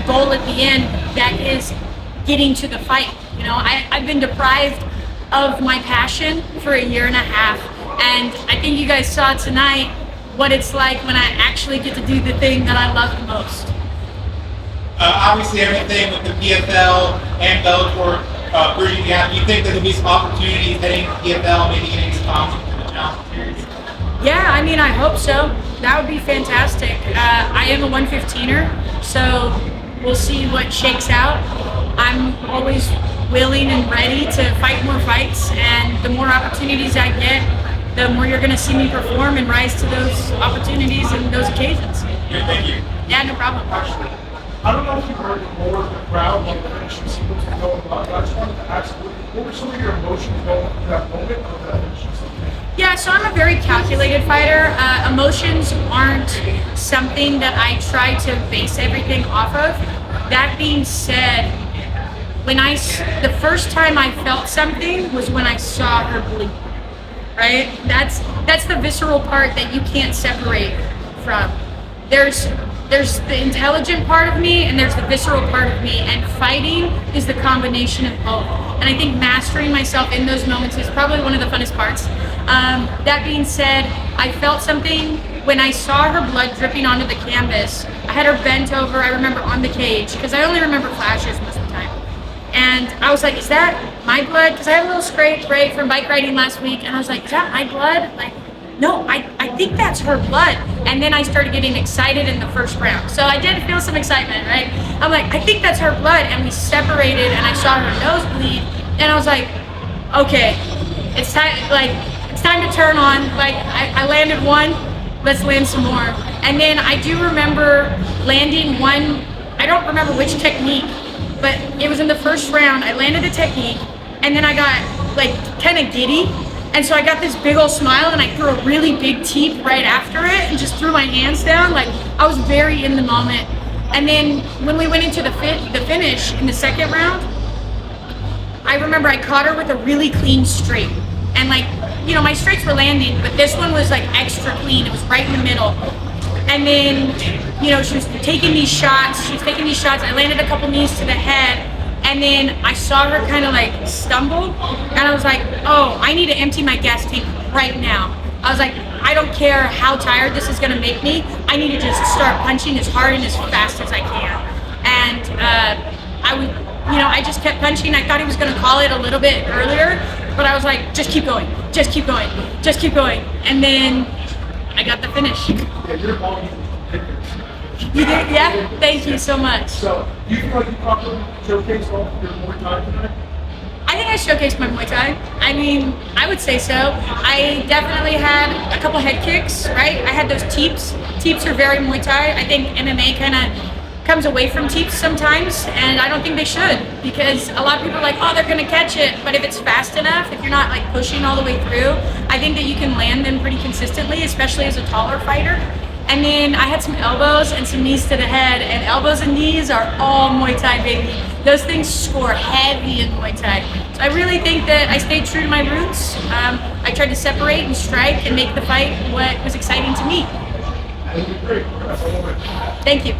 goal at the end that is getting to the fight. You know, I've been deprived of my passion for a year and a half, and I think you guys saw tonight what it's like when I actually get to do the thing that I love the most. Obviously, everything with the PFL and Bellator bridging the gap. Do you think there will be some opportunities heading to PFL, maybe getting some options for the Challenge Series? Yeah, I mean, I hope so. That would be fantastic. I am a 115er, so we'll see what shakes out. I'm always willing and ready to fight more fights, and the more opportunities I get, the more you're going to see me perform and rise to those opportunities and those occasions. Yeah, thank you. Yeah, no problem. Actually, I don't know if you heard more of the crowd when the finishing sequence was going on, but I just wanted to ask, what were some of your emotions going through that moment of that finishing sequence? Yeah, so I'm a very calculated fighter. Emotions aren't something that I try to base everything off of. That being said, the first time I felt something was when I saw her bleed. Right? That's the visceral part that you can't separate from. There's the intelligent part of me and there's the visceral part of me, and fighting is the combination of both. And I think mastering myself in those moments is probably one of the funnest parts. That being said, I felt something when I saw her blood dripping onto the canvas. I had her bent over, I remember, on the cage, because I only remember flashes most of the time. And I was like, is that my blood? Because I had a little scrape from bike riding last week, and I was like, is that my blood? Like, no, I think that's her blood. And then I started getting excited in the first round. So I did feel some excitement, right? I'm like, I think that's her blood. And we separated, and I saw her nose bleed, and I was like, okay, it's time to turn on. Like, I landed one, let's land some more. And then I do remember landing one, I don't remember which technique, but it was in the first round. I landed a technique, and then I got like kind of giddy, and so I got this big old smile, and I threw a really big teep right after it, and just threw my hands down. Like, I was very in the moment. And then when we went into the finish in the second round, I remember I caught her with a really clean straight, and like, you know, my straights were landing, but this one was like extra clean. It was right in the middle. And then, you know, she was taking these shots. I landed a couple knees to the head, and then I saw her kind of like stumble, and I was like, oh, I need to empty my gas tank right now. I was like, I don't care how tired this is gonna make me. I need to just start punching as hard and as fast as I can. And I just kept punching. I thought he was gonna call it a little bit earlier, but I was like, just keep going, just keep going, just keep going. And then I got the finish. Yeah, you're involved in You did? Yeah? Thank you so much. So, do you feel like you properly showcased all of your Muay Thai tonight? I think I showcased my Muay Thai. I mean, I would say so. I definitely had a couple head kicks, right? I had those teeps. Teeps are very Muay Thai. I think MMA kind of comes away from teeps sometimes, and I don't think they should, because a lot of people are like, oh, they're gonna catch it, but if it's fast enough, if you're not like pushing all the way through, I think that you can land them pretty consistently, especially as a taller fighter. And then I had some elbows and some knees to the head, and elbows and knees are all Muay Thai, baby. Those things score heavy in Muay Thai. So I really think that I stayed true to my roots. I tried to separate and strike and make the fight what was exciting to me. Thank you.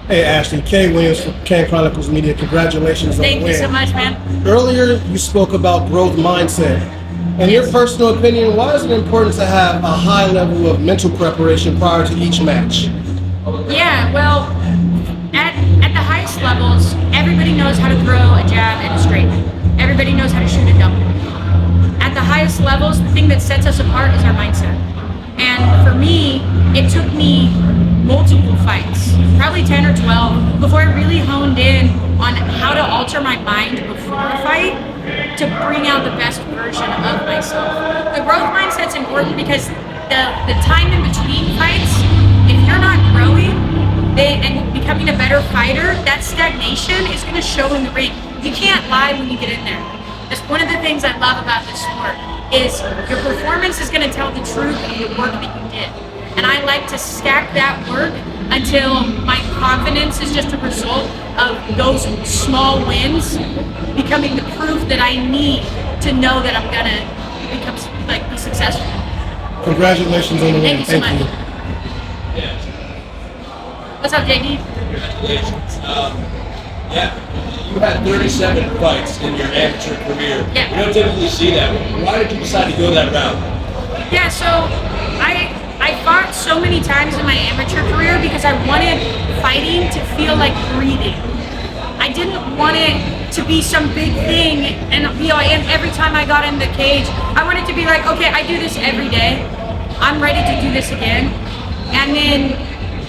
Hey Ashley, Kay Williams from Kane Chronicles Media. Congratulations on the win. Thank you so much, man. Earlier, you spoke about growth mindset. In your personal opinion, why is it important to have a high level of mental preparation prior to each match? Yeah, well, at the highest levels, everybody knows how to throw a jab and a straight. Everybody knows how to shoot a double. At the highest levels, the thing that sets us apart is our mindset. And for me, it took me multiple fights, probably 10 or 12, before I really honed in on how to alter my mind before a fight to bring out the best version of myself. The growth mindset's important because the time in between fights, if you're not growing and becoming a better fighter, that stagnation is going to show in the ring. You can't lie when you get in there. That's one of the things I love about this sport, is your performance is going to tell the truth of the work that you did. And I like to stack that work until my confidence is just a result of those small wins becoming the proof that I need to know that I'm gonna be successful. Congratulations on the win. Thank you so much. What's up, JD? Congratulations. Yeah, you had 37 fights in your amateur career. Yeah. You don't typically see that. Why did you decide to go that route? Yeah, so I fought so many times in my amateur career because I wanted fighting to feel like breathing. I didn't want it to be some big thing, and and every time I got in the cage, I wanted to be like, okay, I do this every day. I'm ready to do this again. And then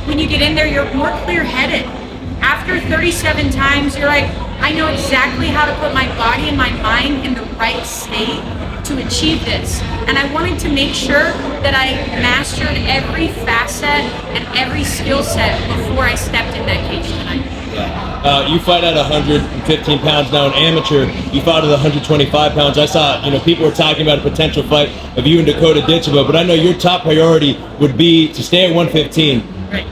when you get in there, you're more clear-headed. After 37 times, you're like, I know exactly how to put my body and my mind in the right state to achieve this. And I wanted to make sure that I mastered every facet and every skill set before I stepped in that cage tonight. You fight at 115 pounds now, an amateur. You fought at 125 pounds. I saw, people were talking about a potential fight of you and Dakota Ditcheva, but I know your top priority would be to stay at 115. Right.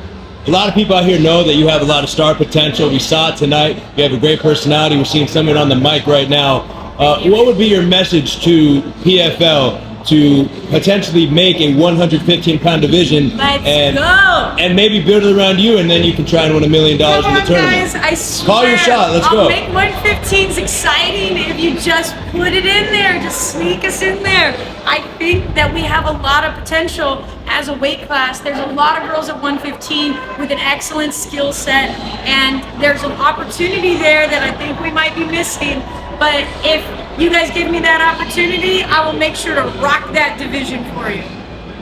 A lot of people out here know that you have a lot of star potential. We saw it tonight. You have a great personality. We're seeing someone on the mic right now. What would be your message to PFL to potentially make a 115-pound division and maybe build it around you, and then you can try and win $1 million in the tournament? Guys, I swear, call your shot. Let's go. I'll make 115s exciting if you just put it in there. Just sneak us in there. I think that we have a lot of potential as a weight class. There's a lot of girls at 115 with an excellent skill set, and there's an opportunity there that I think we might be missing. But if you guys give me that opportunity, I will make sure to rock that division for you.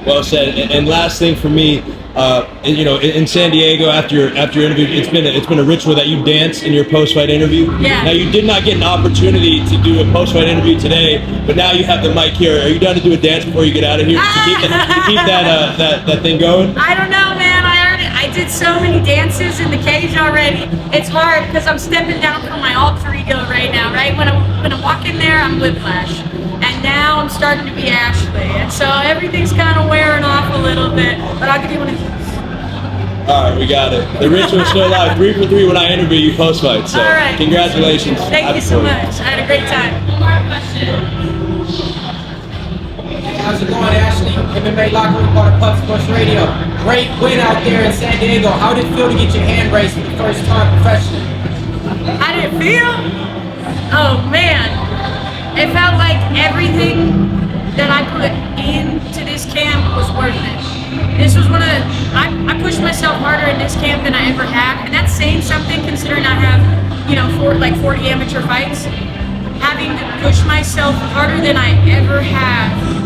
Well said. And last thing for me, in San Diego after your interview, it's been a ritual that you dance in your post-fight interview. Yeah. Now you did not get an opportunity to do a post-fight interview today, but now you have the mic here. Are you down to do a dance before you get out of here to keep that thing going? I don't know, man. I did so many dances in the cage already. It's hard because I'm stepping down from my alter ego right now, right? When I walk in there, I'm Whiplash. And now I'm starting to be Ashley. And so everything's kind of wearing off a little bit. But I'll give you one of these. All right, we got it. The ritual's still alive. 3 for 3 when I interview you post-fight. So all right. Congratulations. Thank you so much. I had a great time. How's it going, Ashley? MMA Locker Room, part of Puff Sports Radio. Great win out there in San Diego. How did it feel to get your hand raised for the first time professionally? How did it feel? Oh, man. It felt like everything that I put into this camp was worth it. This was I pushed myself harder in this camp than I ever have, and that's saying something considering I have, 40 amateur fights. Having to push myself harder than I ever have,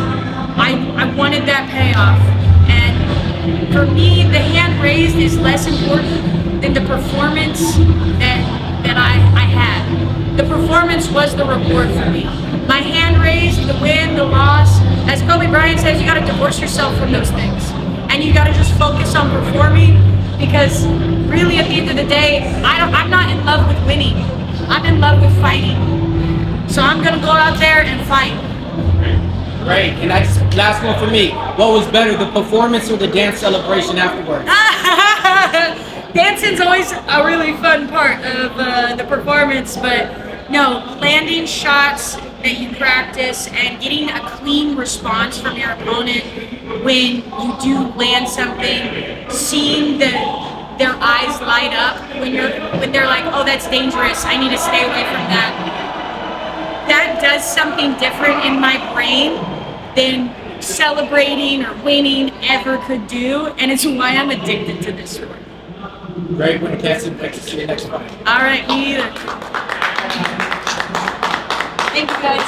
I wanted that payoff. And for me, the hand raised is less important than the performance that I had. The performance was the reward for me. My hand raised, the win, the loss. As Kobe Bryant says, you gotta divorce yourself from those things. And you gotta just focus on performing, because really at the end of the day, I'm not in love with winning. I'm in love with fighting. So I'm gonna go out there and fight. Great. And that's last one for me. What was better, the performance or the dance celebration afterwards? Dancing's always a really fun part of the performance, but no, landing shots that you practice and getting a clean response from your opponent when you do land something, seeing their eyes light up when they're like, oh, that's dangerous, I need to stay away from that. That does something different in my brain than celebrating or winning ever could do, and it's why I'm addicted to this sport. Great win, Cassie. Thanks to see you next fight. All right, me either. Thank you, guys.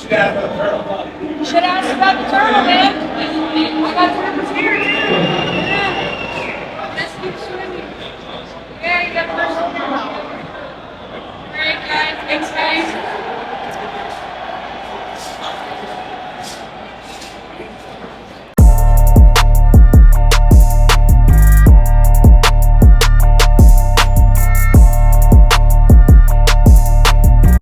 Should ask about the turtle. Should ask about the turtle, man. I got turtles here, yeah. Let's keep swimming. Yeah, you got the first one. All right, guys. Thanks, guys.